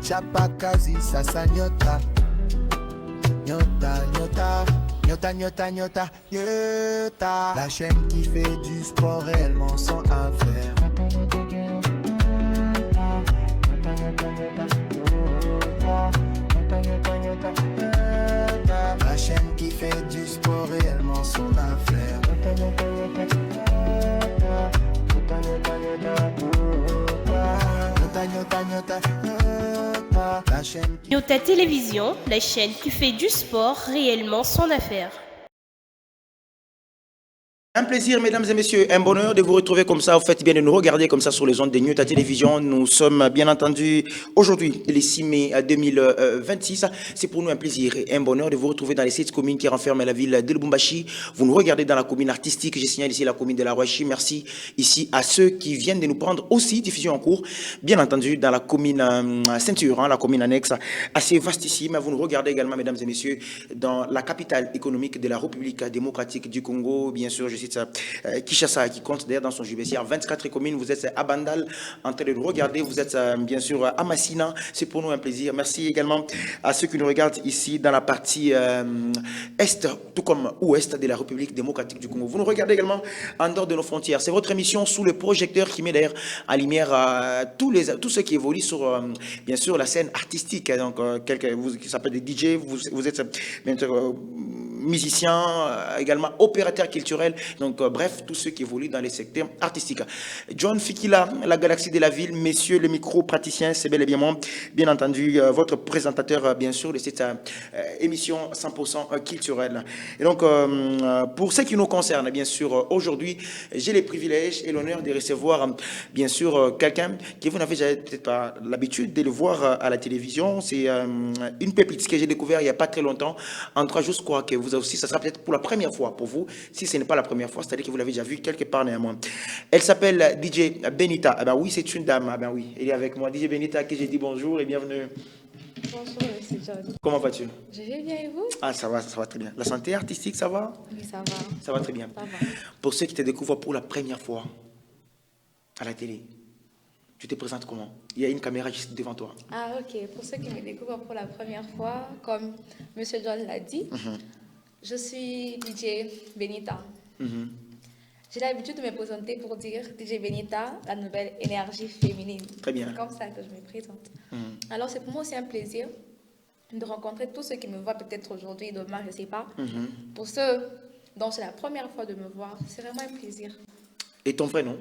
Chapa kazi sasa nyota. Nyota, nyota, nyota, nyota, nyota, nyota. La chaîne qui fait du sport réellement sans affaire. La chaîne qui fait du sport réellement son affaire. Nyota Télévision, la chaîne qui fait du sport réellement son affaire. Un plaisir, mesdames et messieurs, un bonheur de vous retrouver comme ça. Vous faites bien de nous regarder comme ça sur les ondes de Nyota Télévision. Nous sommes bien entendu aujourd'hui, le 6 mai 2026. C'est pour nous un plaisir et un bonheur de vous retrouver dans les 7 communes qui renferment la ville de Lubumbashi. Vous nous regardez dans la commune artistique. Je signale ici la commune de la Rouachi. Merci ici à ceux qui viennent de nous prendre aussi, diffusion en cours. Bien entendu, dans la commune ceinture, la commune annexe, assez vastissime. Vous nous regardez également, mesdames et messieurs, dans la capitale économique de la République démocratique du Congo. Bien sûr, je Kinshasa qui compte d'ailleurs dans son judiciaire 24 communes. Vous êtes à Bandal en train de nous regarder. Vous êtes bien sûr à Massina. C'est pour nous un plaisir. Merci également à ceux qui nous regardent ici dans la partie est, tout comme ouest de la République démocratique du Congo. Vous nous regardez également en dehors de nos frontières. C'est votre émission sous le projecteur qui met d'ailleurs en lumière tous ceux qui évoluent sur bien sûr la scène artistique. Donc qui s'appelle des DJ. Vous êtes bien sûr musiciens, également opérateurs culturels. Donc, bref, tous ceux qui évoluent dans les secteurs artistiques. John Fikila, la galaxie de la ville, messieurs le micro-praticien, c'est bel et bien moi, bien entendu, votre présentateur, bien sûr, de cette émission 100% culturelle. Et donc, pour ce qui nous concerne, bien sûr, aujourd'hui, j'ai les privilèges et l'honneur de recevoir, bien sûr, quelqu'un que vous n'avez peut-être pas l'habitude de le voir à la télévision. C'est une pépite que j'ai découvert il n'y a pas très longtemps. En 3 jours, je crois que vous aussi, ça sera peut-être pour la première fois pour vous. Si ce n'est pas la première fois, c'est-à-dire que vous l'avez déjà vu quelque part néanmoins. Elle s'appelle DJ Benita. Ah ben oui, c'est une dame. Ah ben oui, elle est avec moi. DJ Benita, à qui j'ai dit bonjour et bienvenue. Bonjour, monsieur John. Comment vas-tu? Je vais bien et vous? Ah, ça va très bien. La santé artistique, ça va? Oui, ça va. Ça va très bien. Ça va. Pour ceux qui te découvrent pour la première fois à la télé, tu te présentes comment? Il y a une caméra juste devant toi. Ah, ok. Pour ceux qui me découvrent pour la première fois, comme monsieur John l'a dit, je suis DJ Benita. J'ai l'habitude de me présenter pour dire DJ Benita, la nouvelle énergie féminine. Très bien. C'est comme ça que je me présente. Alors, c'est pour moi aussi un plaisir de rencontrer tous ceux qui me voient peut-être aujourd'hui, demain, je ne sais pas. Pour ceux dont c'est la première fois de me voir, c'est vraiment un plaisir. Et ton vrai nom?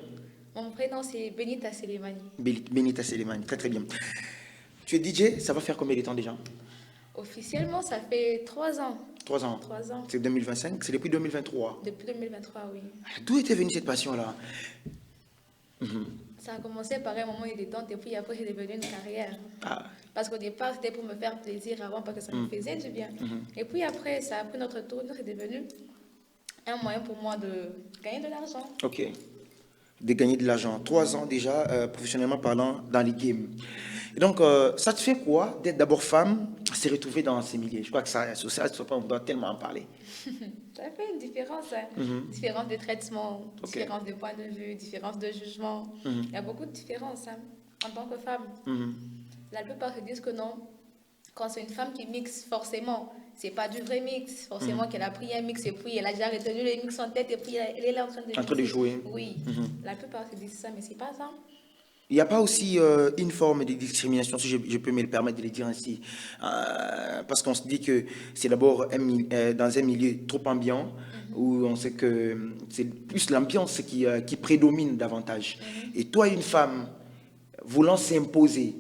Mon prénom, c'est Benita Selemani. Benita Selemani, très très bien. Tu es DJ, ça va faire combien de temps déjà? Officiellement, ça fait 3 ans. 3 ans. 3 ans. C'est 2025, c'est depuis 2023. Depuis 2023, oui. D'où était venue cette passion-là? Ça a commencé par un moment de détente et puis après, c'est devenu une carrière. Ah. Parce qu'au départ, c'était pour me faire plaisir avant parce que ça me faisait du bien. Et puis après, ça a pris notre tour, c'est devenu un moyen pour moi de gagner de l'argent. Ok. De gagner de l'argent. 3 ans déjà, professionnellement parlant, dans les games. Et donc, ça te fait quoi d'être d'abord femme, se retrouver dans ces milieux? Je crois que ça, on doit tellement en parler. Ça fait une différence. Différence de traitement, différence de point de vue, différence de jugement. Il y a beaucoup de différences en tant que femme. La plupart se disent que non. Quand c'est une femme qui mixe, forcément, c'est pas du vrai mix. Forcément qu'elle a pris un mix et puis elle a déjà retenu le mix en tête et puis elle est là en train de mixer. En train de jouer. Oui. La plupart se disent ça, mais c'est pas ça. Il n'y a pas aussi une forme de discrimination, si je peux me le permettre de le dire ainsi, parce qu'on se dit que c'est d'abord dans un milieu trop ambiant, où on sait que c'est plus l'ambiance qui prédomine davantage. Et toi, une femme, voulant s'imposer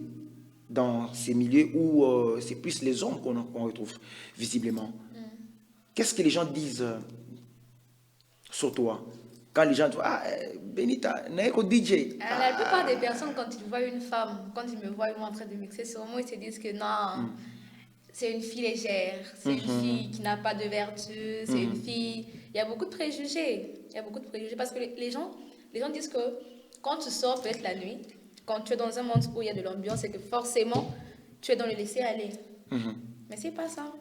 dans ces milieux où c'est plus les hommes qu'on retrouve visiblement, qu'est-ce que les gens disent sur toi? Quand les gens disent, ah, Benita, n'est qu'au DJ. La plupart des personnes, quand ils voient une femme, quand ils me voient en train de mixer, sûrement ils se disent que non, c'est une fille légère, c'est une fille qui n'a pas de vertu, c'est une fille... Il y a beaucoup de préjugés. Il y a beaucoup de préjugés parce que les gens disent que quand tu sors peut-être la nuit, quand tu es dans un monde où il y a de l'ambiance, c'est que forcément, tu es dans le laisser-aller. Mais c'est pas ça.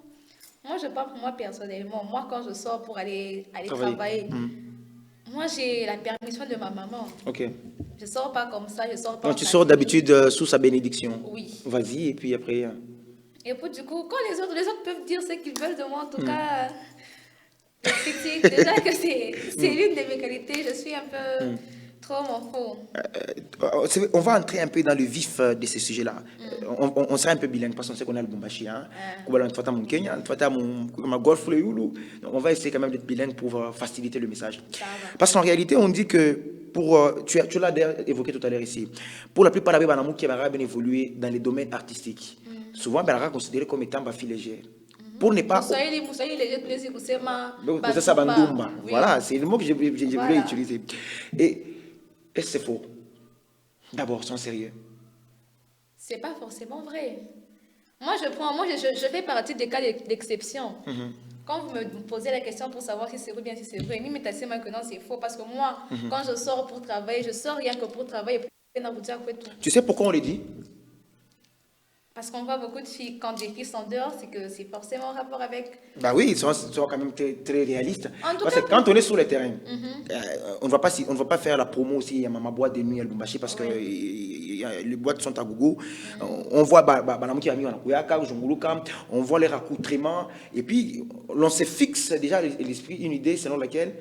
Moi, je parle pour moi personnellement. Moi, quand je sors pour aller travailler, moi, j'ai la permission de ma maman. Ok. Je sors pas comme ça, je sors pas. Donc, tu sors d'habitude sous sa bénédiction. Oui. Vas-y, et puis après. Et puis du coup, quand les autres peuvent dire ce qu'ils veulent de moi, en tout cas, je critique déjà que c'est l'une de mes qualités. Je suis un peu trop mon faux. On va entrer un peu dans le vif de ces sujets-là. On sera un peu bilingue parce qu'on sait qu'on a le Bombashi. Hein? On va essayer quand même d'être bilingue pour faciliter le message. Parce qu'en réalité, on dit que tu l'as évoqué tout à l'heure ici, pour la plupart des gens qui ont bien évolué dans les domaines artistiques, souvent, ils sont considérés comme étant des filles légères. Pour ne pas. Voilà, c'est le mot que je voulais utiliser. Et est-ce que c'est faux? D'abord, sont sérieux. C'est pas forcément vrai. Moi, je fais partie des cas d'exception. Quand vous me posez la question pour savoir si c'est vrai ou bien si c'est vrai, maintenant c'est faux. Parce que moi, quand je sors pour travailler, je sors rien que pour travailler. Tu sais pourquoi on le dit? Parce qu'on voit beaucoup de filles, quand des filles sont dehors, c'est que c'est forcément en rapport avec... Bah oui, ils sont quand même très réalistes. Parce que cas, quand on est sur le terrain, on ne va pas faire la promo aussi à ma boîte de nuit à Lubumbashi parce que les boîtes sont à gogo. On voit on voit les raccoutrements et puis l'on se fixe déjà l'esprit, une idée selon laquelle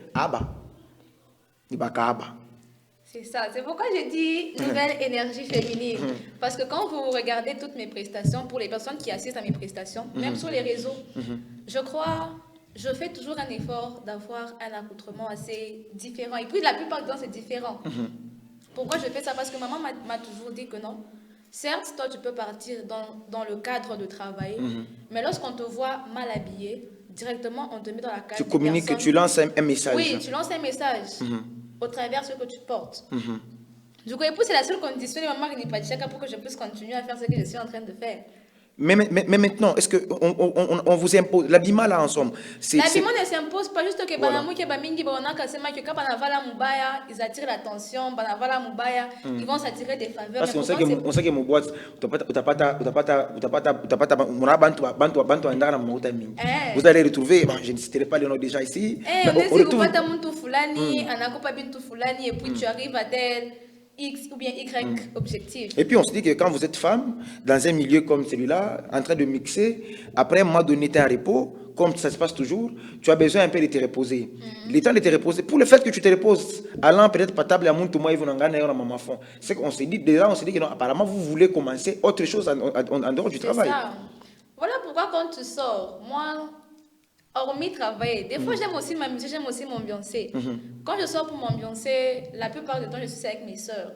c'est ça, c'est pourquoi je dis nouvelle énergie féminine. Parce que quand vous regardez toutes mes prestations, pour les personnes qui assistent à mes prestations, même sur les réseaux, je fais toujours un effort d'avoir un accoutrement assez différent. Et puis la plupart du temps, c'est différent. Pourquoi je fais ça? Parce que maman m'a toujours dit que non. Certes, toi, tu peux partir dans le cadre de travail, mais lorsqu'on te voit mal habillé, directement, on te met dans la case. Tu communiques, tu lances un message. Oui, tu lances un message. Au travers de ce que tu portes. Du coup, c'est la seule condition de maman qui n'est pas chèque pour que je puisse continuer à faire ce que je suis en train de faire. Mais maintenant, est-ce qu'on vous impose l'habillement là en somme? L'habillement ne s'impose pas, juste que ils attirent l'attention, ils vont s'attirer des faveurs. Parce qu'on sait que mon boîte, vous allez retrouver, je ne citerai pas le nom déjà ici. Et puis tu arrives à tel X ou bien Y objectif. Et puis on se dit que quand vous êtes femme, dans un milieu comme celui-là, en train de mixer, après un mois donné, tu es en repos, comme ça se passe toujours, tu as besoin un peu de te reposer. Le temps de te reposer, pour le fait que tu te reposes, allant peut-être pas table à mon tout moi, ils vont en maman fond. C'est qu'on s'est dit, déjà on s'est dit que non, apparemment vous voulez commencer autre chose en dehors du travail. Ça. Voilà pourquoi quand tu sors, moi, hormis travailler, des fois j'aime aussi m'amuser, j'aime aussi m'ambiancer. Quand je sors pour m'ambiancer, la plupart du temps je suis avec mes soeurs.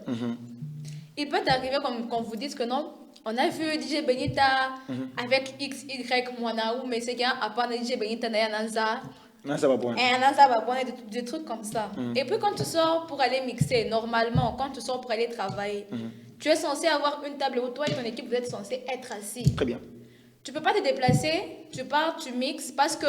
Il peut arriver qu'on vous dise que non, on a vu DJ Benita avec XY Mwanaou, mais c'est qu'il y a pas DJ Benita Nayananza. Non, ça va point. Des trucs comme ça. Et puis quand tu sors pour aller mixer, normalement, quand tu sors pour aller travailler, tu es censé avoir une table où toi et ton équipe, vous êtes censés être assis. Très bien. Tu ne peux pas te déplacer, tu pars, tu mixes, parce que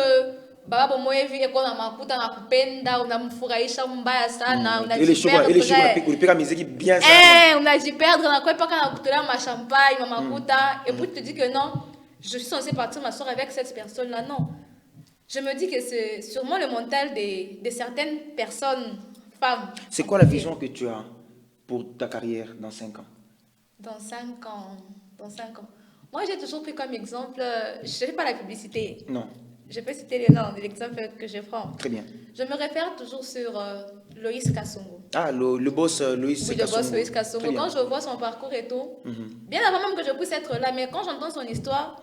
baba bomoye vi eko na makuta na kupenda unamfurahisha mbaya sana unajiperdre musique bien sana unajiperdre na quoi pas kana kutolea ma champagne ma makuta et puis tu te dis que non, je suis censée partir m'asseoir avec cette personne là. Non, je me dis que c'est sûrement le mental de certaines personnes femmes. C'est quoi la vision que tu as pour ta carrière dans 5 ans? Dans 5 ans, moi j'ai toujours pris comme exemple, je ne fais pas la publicité. Non. Je peux citer les noms de l'exemple que je prends. Très bien. Je me réfère toujours sur Loïs Kassongo. Ah, le boss Loïs Kassongo. Oui, le boss Loïs Kassongo. Quand je vois son parcours et tout, bien avant même que je puisse être là, mais quand j'entends son histoire,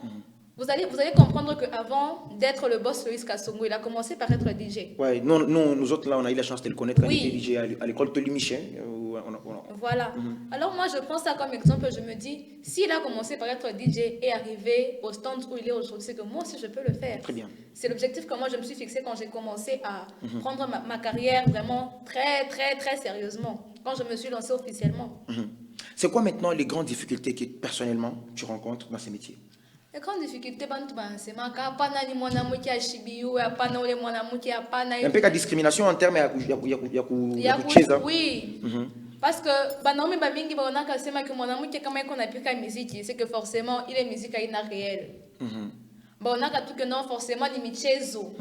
vous allez comprendre qu'avant d'être le boss Loïs Kassongo, il a commencé par être DJ. Oui, nous autres là, on a eu la chance de le connaître quand il était DJ à l'école Tolimichen. Voilà. Alors moi, je prends ça comme exemple. Je me dis, s'il a commencé par être DJ et arrivé au stand où il est aujourd'hui, c'est que moi aussi, je peux le faire. Très bien. C'est l'objectif que moi, je me suis fixé quand j'ai commencé à prendre ma carrière vraiment très, très, très sérieusement. Quand je me suis lancée officiellement. C'est quoi maintenant les grandes difficultés que personnellement tu rencontres dans ces métiers? Les grandes difficultés, c'est un peu de discrimination en termes de oui. Parce que c'est que forcément il est musique à une réelle. On a tout que non forcément ni michezo.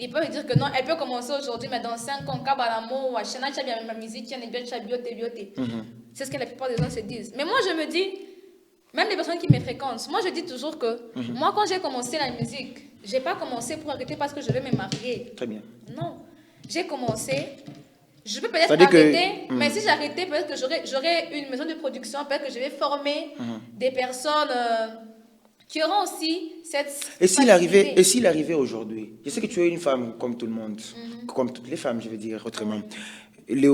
Il peut dire que non, elle peut commencer aujourd'hui, mais dans 5 ans, quand l'amour, ma musique, c'est ce que la plupart des gens se disent. Mais moi, je me dis, même les personnes qui me fréquentent, moi, je dis toujours que moi, quand j'ai commencé la musique, je n'ai pas commencé pour arrêter parce que je vais me marier. Très bien. Non. J'ai commencé, je peux peut-être arrêter, mais si j'arrêtais, peut-être que j'aurais une maison de production, peut-être que je vais former des personnes qui auront aussi cette Et s'il arrivait aujourd'hui, je sais que tu es une femme comme tout le monde, comme toutes les femmes, je veux dire autrement. Il est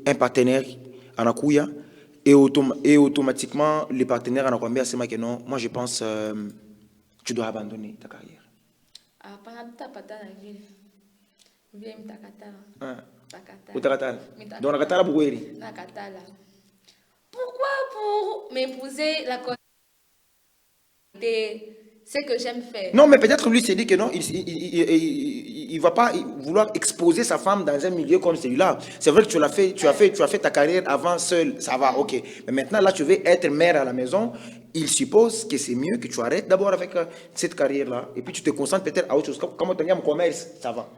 un partenaire en Akouya et automatiquement, le partenaire en Akwambia, c'est que non, moi je pense tu dois abandonner ta carrière. Ah, pendant ta patane, vile mtakatala. Utakatala. Donc nakatala pour kweli. Nakatala. Pourquoi pour m'épouser la c'est que j'aime faire? Non, mais peut-être lui s'est dit que non, il va pas vouloir exposer sa femme dans un milieu comme celui-là. C'est vrai que tu as fait ta carrière avant seul, ça va, ok. Mais maintenant là, tu veux être mère à la maison. Il suppose que c'est mieux que tu arrêtes d'abord avec cette carrière-là et puis tu te concentres peut-être à autre chose. Comme tu as mon commerce, ça va.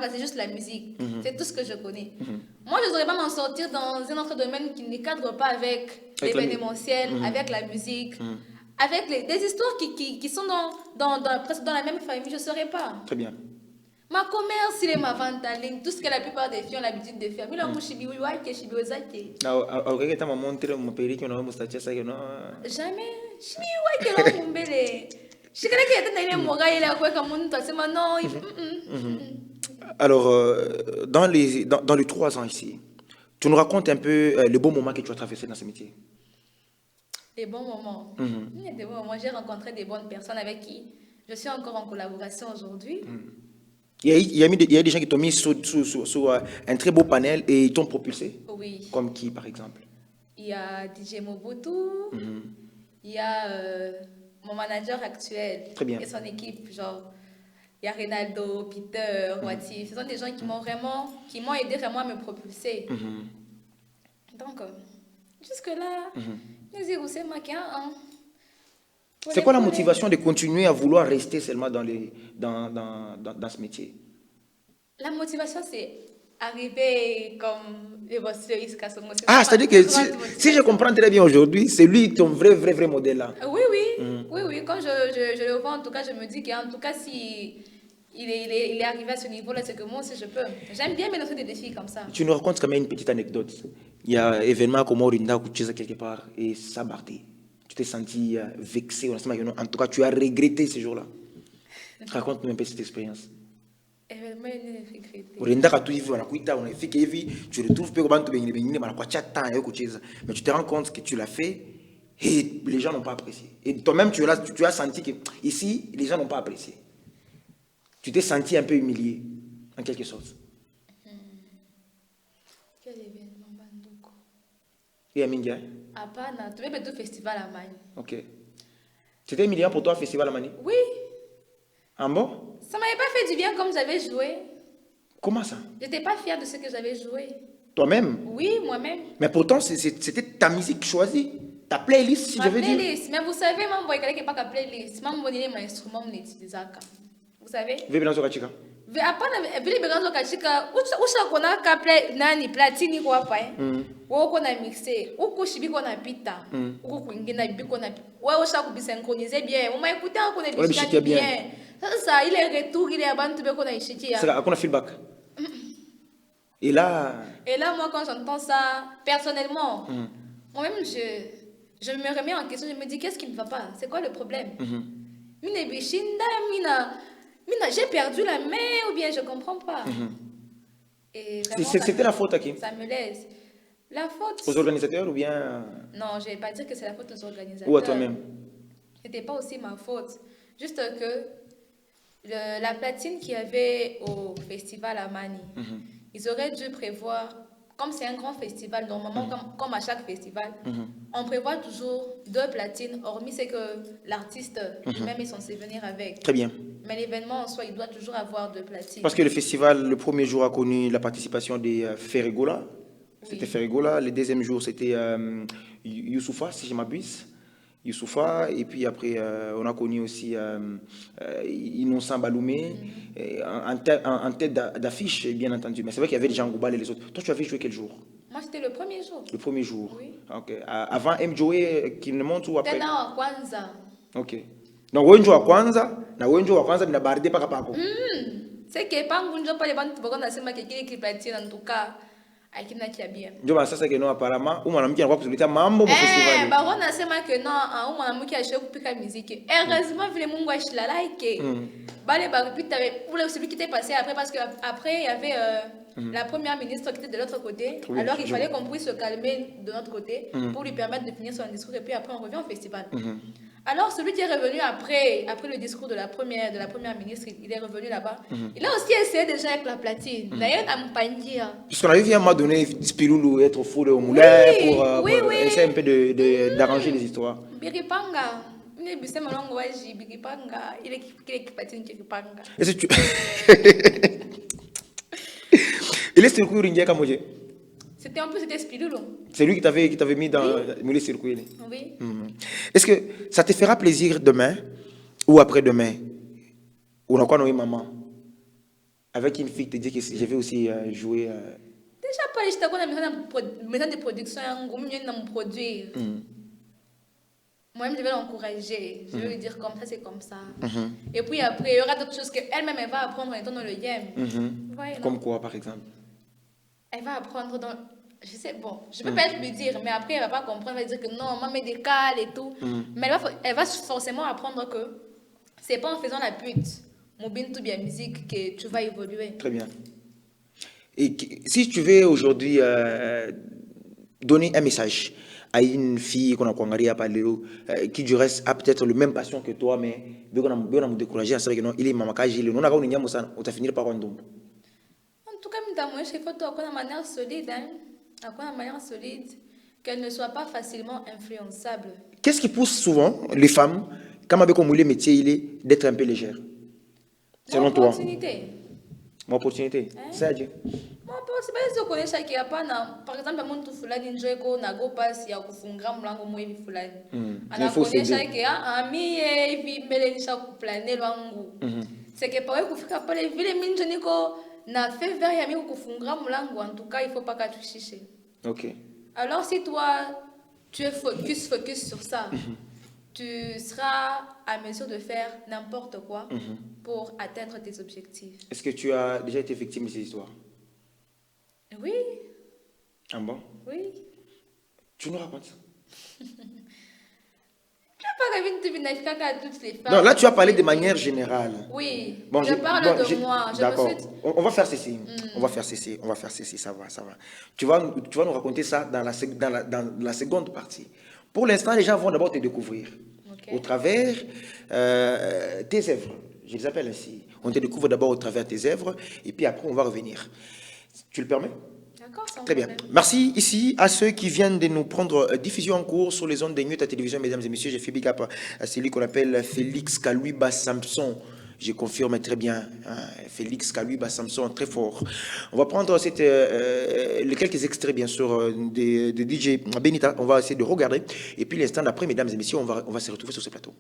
C'est juste la musique. C'est tout ce que je connais. Moi, je ne voudrais pas m'en sortir dans un autre domaine qui ne cadre pas avec l'événementiel, avec la musique, avec des histoires qui sont presque dans la même famille. Je ne saurais pas. Très bien. Ma commerce, il est ma vente en ligne, tout ce que la plupart des filles ont l'habitude de faire. Jamais. Alors, dans les 3 ans ici, tu nous racontes un peu le bon moment que tu as traversé dans ce métier. Les bons moments. Des bons moments. J'ai rencontré des bonnes personnes avec qui je suis encore en collaboration aujourd'hui. Il y a des gens qui t'ont mis sur un très beau panel et ils t'ont propulsé. Oui. Comme qui, par exemple? Il y a DJ Mobutu. Il y a mon manager actuel. Très bien. Et son équipe, genre, il y a Ronaldo, Peter, Watif. Ce sont des gens qui m'ont aidé vraiment à me propulser. Donc, jusque-là, c'est quoi la motivation de continuer à vouloir rester seulement dans ce métier? La motivation, c'est arriver comme le boss de Iska. Ah, c'est-à-dire que si je comprends très bien aujourd'hui, c'est lui ton vrai modèle là. Oui. Quand je le vois, en tout cas, je me dis qu'en tout cas, si il est arrivé à ce niveau-là, c'est que moi aussi je peux. J'aime bien me lancer des défis comme ça. Tu nous racontes quand même une petite anecdote. Il y a un événement comme Orinda où tu es quelque part et ça partait. Tu t'es senti vexé, en tout cas, tu as regretté ce jour-là. Raconte-nous un peu cette expérience. Événement, il est regretté. Tu retrouves mais tu te rends compte que tu l'as fait et les gens n'ont pas apprécié. Et toi-même, tu as senti que ici, les gens n'ont pas apprécié. Tu t'es senti un peu humilié, en quelque sorte. Quel événement, Bandoko? Et Aminga? Apana, tu veux tout festival à Mani. Ok. C'était humiliant pour toi, festival à Mani? Oui. Ah bon? Ça m'avait pas fait du bien comme j'avais joué. Comment ça? J'étais pas fière de ce que j'avais joué. Toi-même? Oui, moi-même. Mais pourtant, c'était ta musique choisie. Ta playlist, si je veux dire. Ma playlist. Mais vous savez, moi, je ne pas playlist. Moi, je n'ai pas instrument, je n'utilise pas. Vous savez? Vébélanzo Kachika. Apana, vile beganzo kachika, usha kona ka nani platini kwa hapa Woko na mixe, uko shibiko na pita, uko kwingine biko na. Wewe usha kubisynchroniser bien. Mama écouter on connaît bishikia bien. Ça il est retour, il est abantu beko na ishikia. C'est là, on a feedback. Et là moi quand j'entends ça personnellement, moi-même je me remets en question, je me dis qu'est-ce qui ne va pas? C'est quoi le problème? Mina bishinda, j'ai perdu la main ou bien je comprends pas. C'était la faute à qui? Ça me laisse. La faute... Aux organisateurs ou bien... Non, je ne vais pas dire que c'est la faute aux organisateurs. Ou à toi-même? C'était pas aussi ma faute. Juste que la platine qu'il y avait au festival à Mani, ils auraient dû prévoir... Comme c'est un grand festival, normalement, comme à chaque festival, on prévoit toujours 2 platines, hormis c'est que l'artiste lui-même est censé venir avec. Très bien. Mais l'événement en soi, il doit toujours avoir 2 platines. Parce que le festival, le premier jour, a connu la participation des Ferregola. C'était Ferregola. Le deuxième jour, c'était Youssoufa, si je m'abuse. Youssoufa, et puis après, on a connu aussi Innocent Baloumé, en tête d'affiche, bien entendu. Mais c'est vrai qu'il y avait déjà Ngoubal et les autres. Toi, tu avais joué quel jour? Moi, c'était le premier jour. Le premier jour. Oui. Ok. Avant Mjoe qui ne monte ou après? Tena Kwanza. Ok. Donc, Wenjo wa Kwanza, na Wenjo wa Kwanza, na barde paka pako. C'est que pas ngunjo pale bantu bako nasema que kile kipatie en tout cas akina kia bien. Ndio bana sasa keno apparemment mwanamke anakuwa kutuletea mambo mu festival. Bako nasema que non, mwanamke ashe kupika muziki. Heureusement vile Mungu ashila like. Bale barupita pour celui qui était passé après parce que après il y avait la première ministre qui était de l'autre côté. Oui, alors il fallait qu'on puisse se calmer de notre côté pour lui permettre de finir son discours et puis après on revient au festival. Alors, celui qui est revenu après le discours de la première ministre, il est revenu là-bas. Il a aussi essayé déjà avec la platine. D'ailleurs, à Mpandia. Puisqu'on avait vu à un moment donné Spiloulou être fou au moulin pour essayer un peu d'arranger les histoires. Biripanga. Il est Biripanga. Il est patine Biripanga. Est-ce que tu... Il est circuit Ringia Kamoje. C'était un peu Spiloulou. C'est lui qui t'avait mis dans le circuit. Oui. Est-ce que ça te fera plaisir demain ou après-demain? Ou on a quoi nommé maman? Avec une fille qui te dit que je vais aussi jouer. Déjà, pas juste à maison de production, je vais produire. Moi-même, je vais l'encourager. Je vais lui dire comme ça, c'est comme ça. Et puis après, il y aura d'autres choses qu'elle-même elle va apprendre en étant dans le game. Comme quoi, par exemple? Elle va apprendre dans... Je sais, bon, je peux peut-être lui dire, mais après, elle va pas comprendre, elle va dire que non, maman met des cales et tout. Mais elle va forcément apprendre que c'est pas en faisant la pute, mon bin tout bien musique, que tu vas évoluer. Très bien. Et si tu veux aujourd'hui donner un message à une fille qu'on a congolais à Paléo, qui du reste a peut-être le même passion que toi, mais on a me découragé, c'est vrai que non, il est maman Kaji, on a gagné une yamosan, on t'a fini par un don. En tout cas, je fais photo de manière solide, de manière solide, qu'elle ne soit pas facilement influençable. Qu'est-ce qui pousse souvent les femmes, quand avec comme le métier il est, d'être un peu légère? Selon toi? Mon opportunité. C'est-à-dire? Mon opportunité, je connais ça qui a pas par exemple, mon tout fulani njeko na go pass ya kufunga mlango mwe fulani. Ana connais ça qui a ami et puis melenisha kuplaner lwangu. C'est que pas kufika pale vile minjo niko na fait vers ya mimi kufunga mlango, en tout cas il faut pas que tu chiches. OK. Alors si toi tu es focus sur ça, tu seras à mesure de faire n'importe quoi pour atteindre tes objectifs. Est-ce que tu as déjà été victime de ces histoires? Oui. Ah bon? Oui. Tu nous racontes ça? Non, là tu as parlé de manière générale. Oui, bon, je parle de moi. D'accord. On va faire ceci. On va faire ceci. Ça va. Tu vas nous raconter ça dans la seconde partie. Pour l'instant, les gens vont d'abord te découvrir. Au travers tes œuvres. Je les appelle ainsi. On te découvre d'abord au travers tes œuvres et puis après on va revenir. Tu le permets? D'accord, très bien. Merci ici à ceux qui viennent de nous prendre diffusion en cours sur les ondes de Nyota Télévision, mesdames et messieurs. J'ai fait big up à celui qu'on appelle Félix Kalouiba Samson. Je confirme très bien, Félix Kalouiba Samson, très fort. On va prendre les quelques extraits, bien sûr, de DJ Benita. On va essayer de regarder. Et puis l'instant d'après, mesdames et messieurs, on va se retrouver sur ce plateau.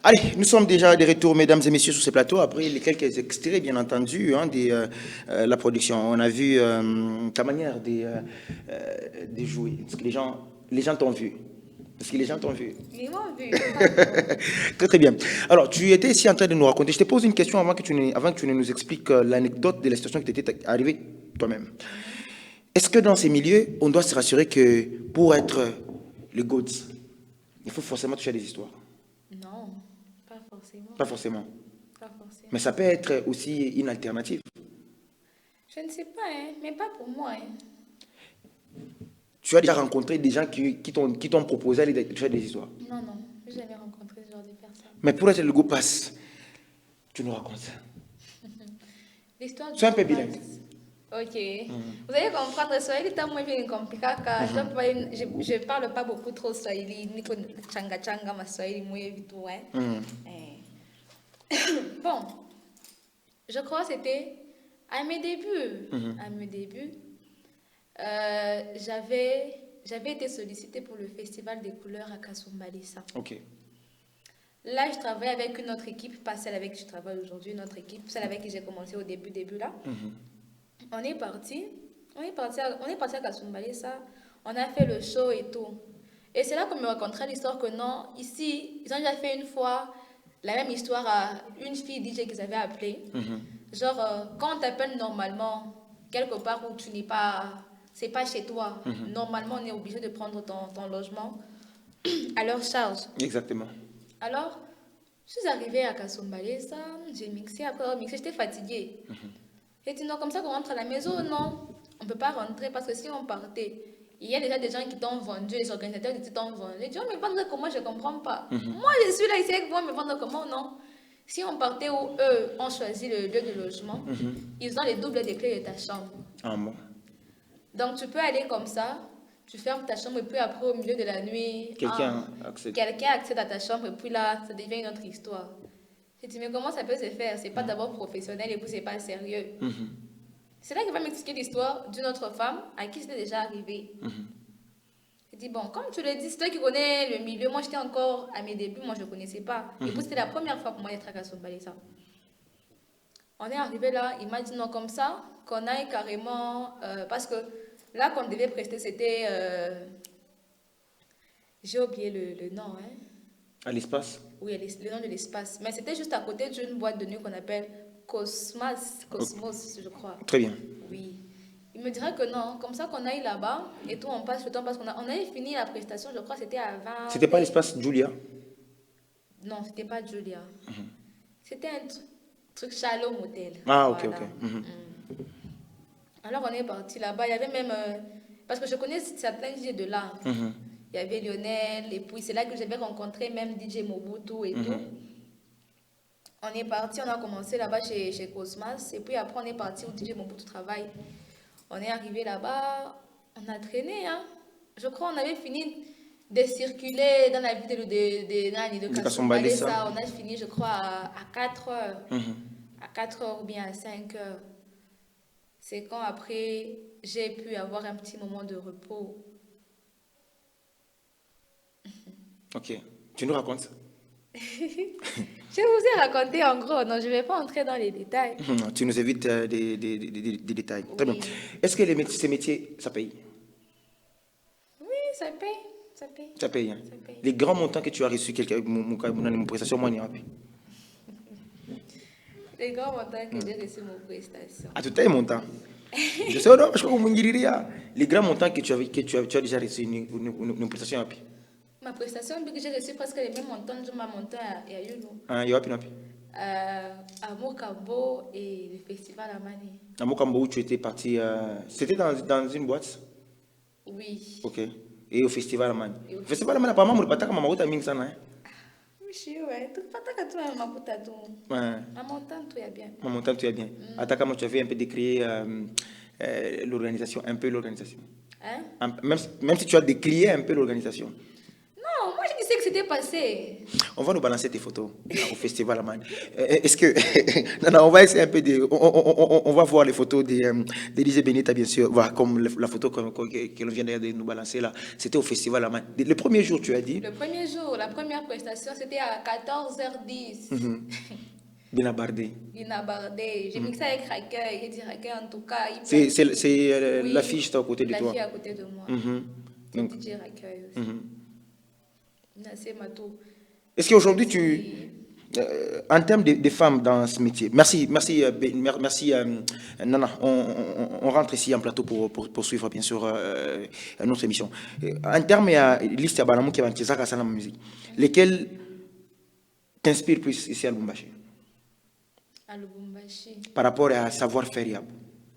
Allez, nous sommes déjà de retour, mesdames et messieurs, sur ce plateau. Après les quelques extraits, bien entendu, hein, de la production. On a vu ta manière de jouer. Est-ce que les gens t'ont vu? Est-ce que les gens t'ont vu? Ils m'ont vu. Très, très bien. Alors, tu étais ici en train de nous raconter. Je te pose une question avant que tu ne nous expliques l'anecdote de la situation qui t'était arrivée toi-même. Est-ce que dans ces milieux, on doit se rassurer que pour être le GOAT, il faut forcément toucher à des histoires? Non, pas forcément. Pas forcément. Pas forcément. Mais ça peut être aussi une alternative. Je ne sais pas, hein, mais pas pour moi. Hein. Tu as déjà rencontré des gens qui t'ont proposé de toucher à des histoires? Non, non, je n'ai jamais rencontré ce genre de personne. Mais pour être le GOAT passe, tu nous racontes ça. L'histoire du Sois un peu passe. bilingue. Ok. Vous allez comprendre, Swahili est moins bien compliqué car je ne parle pas beaucoup trop Swahili, ni que changa changa ma Swahili moins vite, ouais. Bon, je crois que c'était à mes débuts. À mes débuts, j'avais été sollicitée pour le Festival des couleurs à Kasumbalesa. Ok. Là, je travaillais avec une autre équipe, pas celle avec qui je travaille aujourd'hui, une autre équipe, celle avec qui j'ai commencé au début là. On est parti à Kasumbalesa, on a fait le show et tout. Et c'est là qu'on me raconterait l'histoire que non, ici, ils ont déjà fait une fois la même histoire à une fille DJ qu'ils avaient appelée. Genre, quand on t'appelle normalement, quelque part où tu n'es pas, c'est pas chez toi, normalement on est obligé de prendre ton logement à leur charge. Exactement. Alors, je suis arrivée à Kasumbalesa, j'ai mixé, après avoir mixé, j'étais fatiguée. J'ai dit non, comme ça qu'on rentre à la maison, non, on ne peut pas rentrer parce que si on partait, il y a déjà des gens qui t'ont vendu, les organisateurs qui t'ont vendu. J'ai dit, oh, mais vendre comment, je ne comprends pas. Moi, je suis là ici avec moi, mais vendre comment, non. Si on partait où eux ont choisi le lieu de logement, ils ont les doubles des clés de ta chambre. Ah bon. Donc, tu peux aller comme ça, tu fermes ta chambre et puis après, au milieu de la nuit, quelqu'un accède à ta chambre et puis là, ça devient une autre histoire. J'ai dit, mais comment ça peut se faire? C'est pas d'abord professionnel et puis c'est pas sérieux. C'est là qu'il va m'expliquer l'histoire d'une autre femme à qui c'était déjà arrivé. J'ai dit, bon, comme tu le dis, c'est toi qui connais le milieu. Moi, j'étais encore à mes débuts, moi, je ne connaissais pas. Et puis, c'était la première fois pour moi d'être à Kasumbalesa. On est arrivé là, il m'a dit non, comme ça, qu'on aille carrément. Parce que là, qu'on devait prester, c'était. J'ai oublié le nom, hein. À l'espace? Oui, le nom de l'espace. Mais c'était juste à côté d'une boîte de nuit qu'on appelle Cosmos, je crois. Très bien. Oui. Il me dirait que non, comme ça qu'on aille là-bas et tout, on passe le temps parce qu'on avait fini la prestation, je crois que c'était à 20. C'était pas l'espace Julia? Non, c'était pas Julia. C'était un truc Shalom Hotel. Ah, voilà. ok. Alors on est parti là-bas, il y avait même. Parce que je connais certains DJ de là. Il y avait Lionel, et puis c'est là que j'avais rencontré même DJ Mobutu et tout. On est parti, on a commencé là-bas chez Cosmas, et puis après on est parti où DJ Mobutu travaille. On est arrivé là-bas, on a traîné, hein. Je crois qu'on avait fini de circuler dans la ville de Kasumbalesa. On a fini, je crois, à 4 heures. À 4 heures ou bien à 5 heures. C'est quand après, j'ai pu avoir un petit moment de repos. Ok. Tu nous racontes? Je vous ai raconté en gros, non, je ne vais pas entrer dans les détails. Tu nous évites des détails. Oui. Très bien. Est-ce que ces métiers, ça paye? Oui, ça paye. Ça paye. Ça paye, hein? Ça paye. Les grands montants que tu as reçus, mon prestation, moi, n'y a pas. Les grands montants que j'ai reçus mon prestation. Ah, tout est montant. Je sais, non, je crois que vous me les grands montants que tu as déjà reçus, une prestation, à Ma prestation, que j'ai reçu presque les mêmes montants que ma montant à Yulu. Ah, il y a À Mokambo et le festival à Mani. À Mokambo, où tu étais parti, c'était dans une boîte? Oui. Ok. Et au festival à Mani. Le festival à Mani, apparemment, on ne peut pas maman ta ming sana. Oui, ouais. Tu pas ta tu as ma puta tout. Ouais. Ma montant tout est bien. Ma montant tu es bien. Attends, comment tu avais un peu décrié l'organisation, un peu l'organisation. Hein? Même si tu as décrié un peu l'organisation. Non, moi je disais que c'était passé. On va nous balancer tes photos au festival Aman. Est-ce que... non, on va essayer un peu de... On va voir les photos d'Élysée Benita, bien sûr. Voilà, comme la photo que l'on vient de nous balancer là. C'était au festival Aman. Le premier jour, tu as dit? Le premier jour, la première prestation, c'était à 14h10. Bien Bardé. Lina Bardé. J'ai mixé avec Raquel. J'ai dit Raquel, en tout cas. C'est Oui, l'affiche à côté de toi. La fille à côté de moi. C'est Donc, DJ Raquel aussi. C'est Matou. est-ce qu'aujourd'hui, en termes de femmes dans ce métier, merci Nana, on rentre ici en plateau pour suivre bien sûr notre émission. En termes de liste à Banamou qui va en la musique, lesquelles t'inspirent plus ici à Lubumbashi? À Lubumbashi. Par rapport à savoir-faire Yab.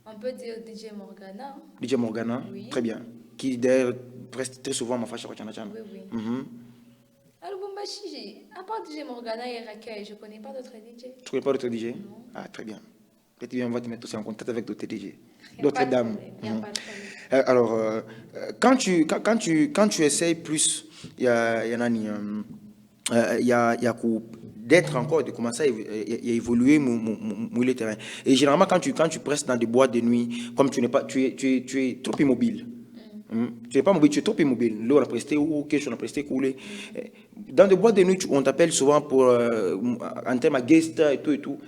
On peut dire DJ Morgana. DJ Morgana, oui. Très bien. Qui d'ailleurs reste très souvent ma fâche à Chana. Oui. À Lubumbashi, à part DJ Morgana et Raquel, je ne connais pas d'autres DJ. Tu ne connais pas d'autres DJ? Non. Ah, très bien. Peut-être bien, on va te mettre aussi en contact avec d'autres DJ. D'autres dames. Il n'y a pas de problème. Alors, quand tu essayes plus, il y a d'être encore, de commencer à évoluer le terrain. Et généralement, quand tu presses dans des boîtes de nuit, comme tu es trop immobile. Tu n'es pas mobile, tu es trop immobile. Là, on a presté ou quelque chose, on a presté coulé. Dans des boîtes de nuit, on t'appelle souvent pour, en termes de guest et tout.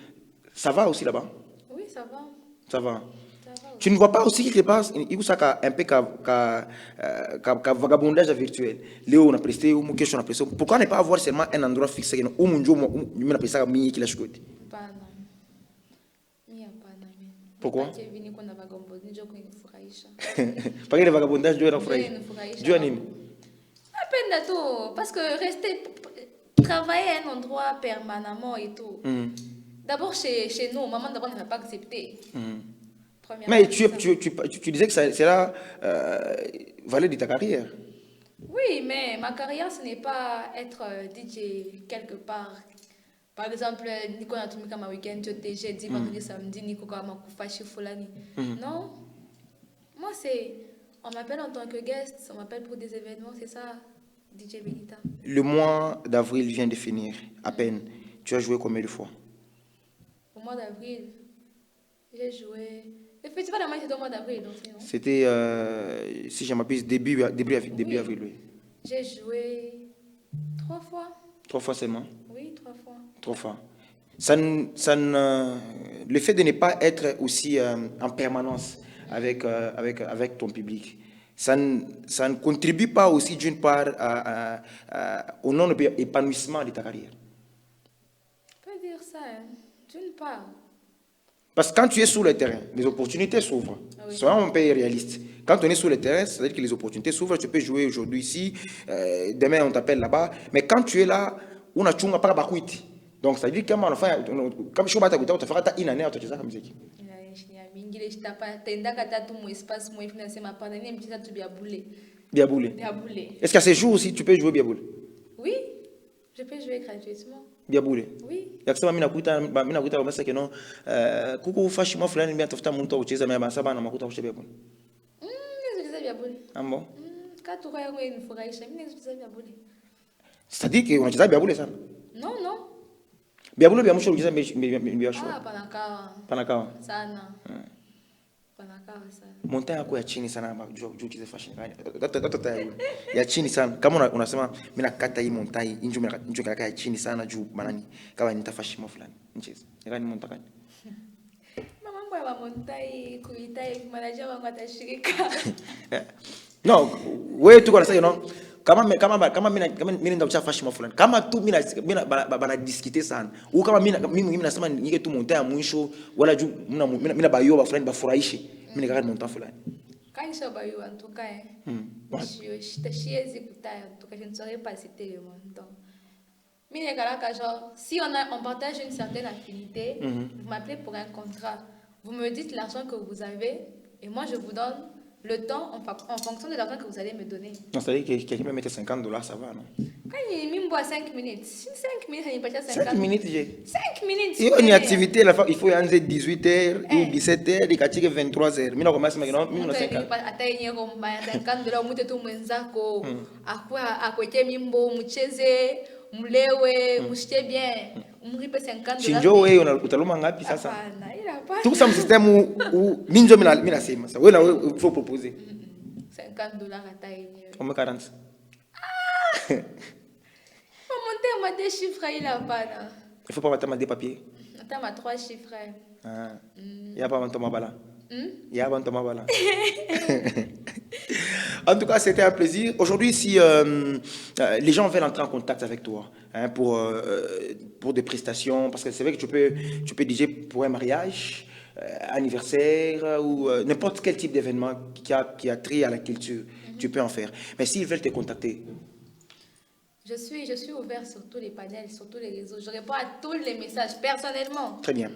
Ça va aussi là-bas? Oui, ça va. Ça va. Tu ne vois pas aussi quelque part, il y a un peu de vagabondage virtuel. Là, on a presté ou quelque chose, on a presté. Pourquoi ne pas avoir seulement un endroit fixé? Où on a presté à Mini qui l'a choisi? Pas non. Pourquoi? Tu es venu qu'on a vagabondage, nous avons une fourraïcha. Pas de vagabondage, Dieu a fourraïcha. Dieu a nini? À peine de tout, parce que rester, travailler à un endroit permanemment et tout. D'abord chez nous, maman d'abord n'avait pas accepté. Mais tu disais que cela valait de ta carrière. Oui, mais ma carrière, ce n'est pas être DJ quelque part. Par exemple, Nico a tout mis comme un week-end, j'ai dit vendredi, samedi, Nico a fait Fulani. Non. Moi, on m'appelle en tant que guest, on m'appelle pour des événements, c'est ça, DJ Benita. Le mois d'avril vient de finir, à peine. Tu as joué combien de fois? Au mois d'avril, j'ai joué... Le festival de Maïs, c'était au mois d'avril, donc c'est non? C'était, si je m'abuse, début avril, oui. J'ai joué 3 fois. 3 fois seulement? Oui, 3 fois. 3 fois. Le fait de ne pas être aussi en permanence avec ton public, ça ne contribue pas aussi d'une part au non-épanouissement de ta carrière? On peut dire ça, hein? D'une part. Parce que quand tu es sur le terrain, les opportunités s'ouvrent. Oui. Soyons un peu réaliste. Quand on est sur le terrain, c'est-à-dire que les opportunités s'ouvrent. Tu peux jouer aujourd'hui ici, demain on t'appelle là-bas. Mais quand tu es là, on a tchunga pas bakuiti. Donc ça veut dire que comme je suis battu, tu feras une année à te faire musique. Biaboulé. Est-ce qu'à ces jours aussi tu peux jouer Biaboulé? Oui, je peux jouer gratuitement. Biaboulé. Oui. Yakisema mimi nakuta kama sasa no kuku fashi mwa fulani mimi tafuta mtu kucheza mimi basa bana makuta kucheza Biaboulé. Je Biaboulé. Ambo. Quand tu regardes une fourraïcha, mimi je Biaboulé. C'est-à-dire que unacheza Biaboulé sana? Non, non. Biaboulé bia mwisho kucheza mbia shwa. Panakawa. Sana. Panakawa sana. Montagne yako ya chini sana juu ucheze fashion gani? Ya chini sana. Kama unasema mimi nakata hii montagne, injo kaka ya chini sana juu manani kama nitafashimu fulani. Ncheze. Ngani montagne? Mambo ya montagne kuitai manager wangu atashirika. No, wewe tu unasema kama mimi nenda kucha fashion fulani. Kama tu mimi bana discuter sana. Au kama mimi nasema nige tu montagne ya mwisho wala juu mimi na bayo ba fulani bafurahishe. Mimi nikaka montagne fulani. Quand je bayo en tout cas. Je chiezi kutaya en tout cas je ne saurais pas citer le montant. Mine kalaka genre si on partage une certaine affinité, vous m'appelez pour un contrat. Vous me dites l'argent que vous avez et moi je vous donne le temps en fonction de l'argent que vous allez me donner. Non, c'est-à-dire que quelqu'un peut mettre $50, ça va, non? Quand il me 5 minutes, 5 minutes, il n'y a pas 5 minutes, j'ai. 5 minutes. Il y a une activité, il faut y aller 18h ou 17h, il y a 23h. Je commence maintenant, je ne sais pas. Ataenye ngoma yankandula umute tu mwenzako akweke mimbo mcheze mlewe mshite bien umripe 50 Chinjo wewe utaluma ngapi sasa? Hapana, ila hapana. Tout ça système où minjo mina sema ça. Wewe il faut proposer. $50 ataenye. On met 40. Monter ma deux chiffres ila hapana. Il faut pas mettre des papiers. Attends ma 3 chiffres. Ah. Il y a pas un Thomas Bala. Il y a pas un Thomas Bala. En tout cas, c'était un plaisir. Aujourd'hui, si les gens veulent entrer en contact avec toi pour des prestations, parce que c'est vrai que tu peux DJ pour un mariage, anniversaire ou n'importe quel type d'événement qui a trait à la culture, tu peux en faire. Mais s'ils veulent te contacter, je suis ouvert sur tous les panels, sur tous les réseaux. Je réponds à tous les messages personnellement. Très bien.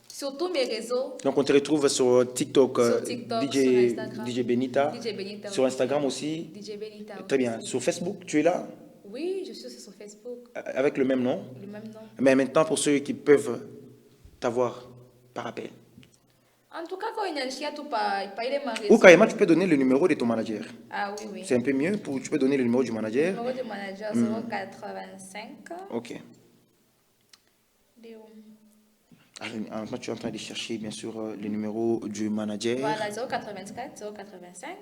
Sur tous mes réseaux. Donc on te retrouve sur TikTok, sur TikTok, DJ, sur Instagram. DJ Benita. DJ Benita. Sur Instagram aussi. DJ Benita. Très bien. Sur Facebook, tu es là? Oui, je suis aussi sur Facebook. Avec le même nom? Le même nom. Mais maintenant, pour ceux qui peuvent t'avoir par appel. En tout cas, quand il y a un chien, tout pas il est marié. Ou carrément, tu peux donner le numéro de ton manager. Ah oui, oui. C'est un peu mieux. Tu peux donner le numéro du manager. Le numéro du manager, 085. Ok. Léo. Alors, tu es en train de chercher, bien sûr, le numéro du manager. Voilà, 084, 085,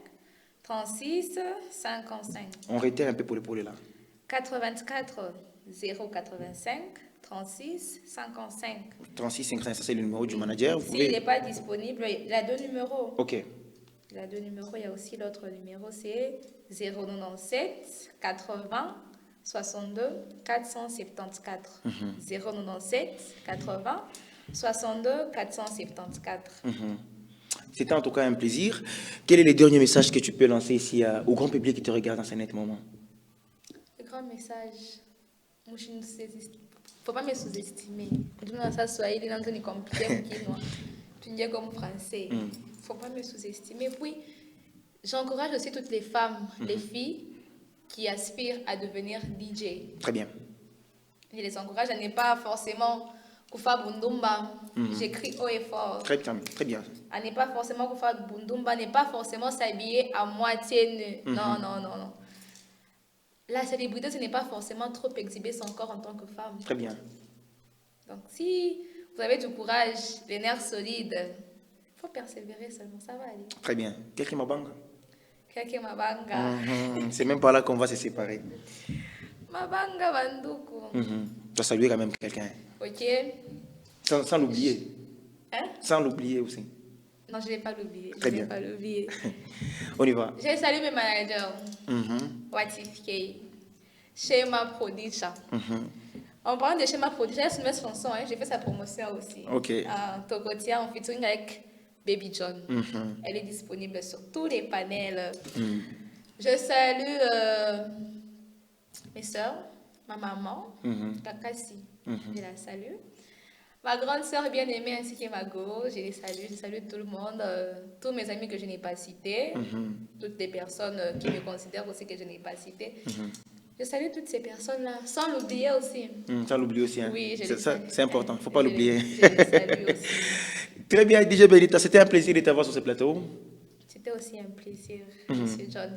36, 55. On réitère un peu pour l'épaule là. 84, 085, 36, 55. 36, 55, ça c'est le numéro du manager. S'il n'est pas disponible, il a 2 numéros. Ok. Il a 2 numéros. Il y a aussi l'autre numéro, c'est 097 80 62 474. 097 80 62 474. C'était en tout cas un plaisir. Quel est le dernier message que tu peux lancer ici au grand public qui te regarde dans ce net moment? Le grand message, moi je ne faut pas me sous-estimer. Je ne sais pas si il est compliqué tu dis comme français. Faut pas me sous-estimer. Puis j'encourage aussi toutes les femmes, les filles qui aspirent à devenir DJ. Très bien. Je les encourage à ne pas forcément Koufa Bundumba. J'écris haut et fort. Très bien, très bien. À ne pas forcément Koufa Bundumba, ne pas forcément s'habiller à moitié nu. Non, non, non, non. La célébrité, ce n'est pas forcément trop exhiber son corps en tant que femme. Très bien. Donc, si vous avez du courage, les nerfs solides, il faut persévérer seulement, ça va aller. Très bien. Quelqu'un m'a banga? Quelqu'un m'a banga. C'est même pas là qu'on va se séparer. Ma banga banduku. Tu dois saluer quand même quelqu'un. Ok. Sans l'oublier. Hein? Sans l'oublier aussi. Non, je ne vais pas l'oublier. Très bien. Je ne vais pas l'oublier. On y va. J'ai salué mes managers. Watif Kay. Shema Prodicha. En parlant de Shema Prodicha, c'est une nouvelle chanson. J'ai fait sa promotion aussi. Ok. Togotia en featuring avec Baby John. Elle est disponible sur tous les panels. Je salue mes soeurs, ma maman, Kakasi. Je la salue. Ma grande sœur bien-aimée ainsi que ma go, je les salue. Je salue tout le monde, tous mes amis que je n'ai pas cités, toutes les personnes qui me considèrent aussi que je n'ai pas citées. Je salue toutes ces personnes-là, sans l'oublier aussi. Sans l'oublier aussi. Hein. Oui, c'est important, il ne faut pas l'oublier. Je les salue aussi. Très bien, DJ Benita, c'était un plaisir de t'avoir sur ce plateau. C'était aussi un plaisir, Monsieur John.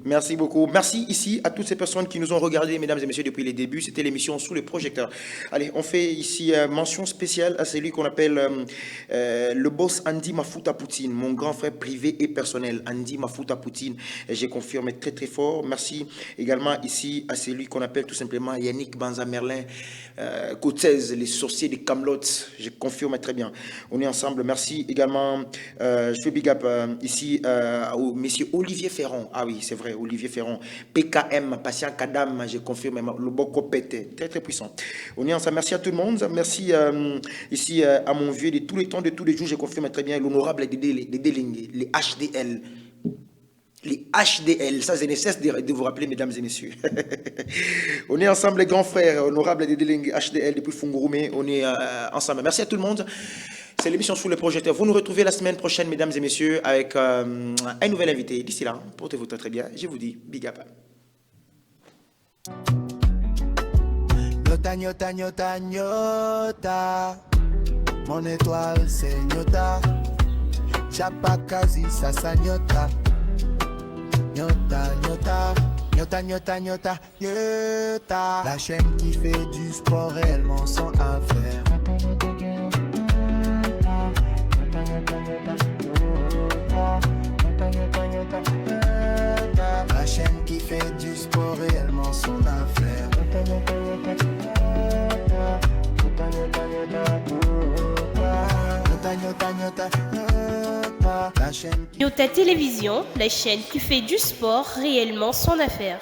Merci beaucoup. Merci ici à toutes ces personnes qui nous ont regardés, mesdames et messieurs, depuis les débuts. C'était l'émission Sous le projecteur. Allez, on fait ici mention spéciale à celui qu'on appelle le boss Andy Mafuta Poutine, mon grand frère privé et personnel, Andy Mafuta Poutine. J'ai confirmé très très fort. Merci également ici à celui qu'on appelle tout simplement Yannick Banza Merlin, Côte-16, les sorciers des Camelots. Je confirme très bien. On est ensemble. Merci également. Je fais big up ici au monsieur Olivier Ferron. Ah oui, c'est vrai. Olivier Ferron, PKM, Patient Kadam, je confirme, le Boko Pété, très très puissant. On est ensemble, merci à tout le monde, merci ici à mon vieux de tous les temps, de tous les jours, je confirme très bien, l'honorable Dédé Lingué, les HDL. Les HDL, ça je ne cesse de vous rappeler, mesdames et messieurs. On est ensemble, les grands frères, honorable Dédé Lingué, HDL depuis Fungurume, on est ensemble. Merci à tout le monde. C'est l'émission Sous le projecteur. Vous nous retrouvez la semaine prochaine, mesdames et messieurs, avec un nouvel invité. D'ici là, portez-vous très bien. Je vous dis big up. Nyota, nyota, nyota, nyota. Mon étoile c'est Nyota. Chapakazi, sasa Nyota. Nyota, Nyota. Nyota, Nyota, Nyota, Nyota. La chaîne qui fait du sport réellement sans affaire. La chaîne qui fait du sport réellement son affaire. La chaîne Nyota Télévision, la chaîne qui fait du sport réellement son affaire.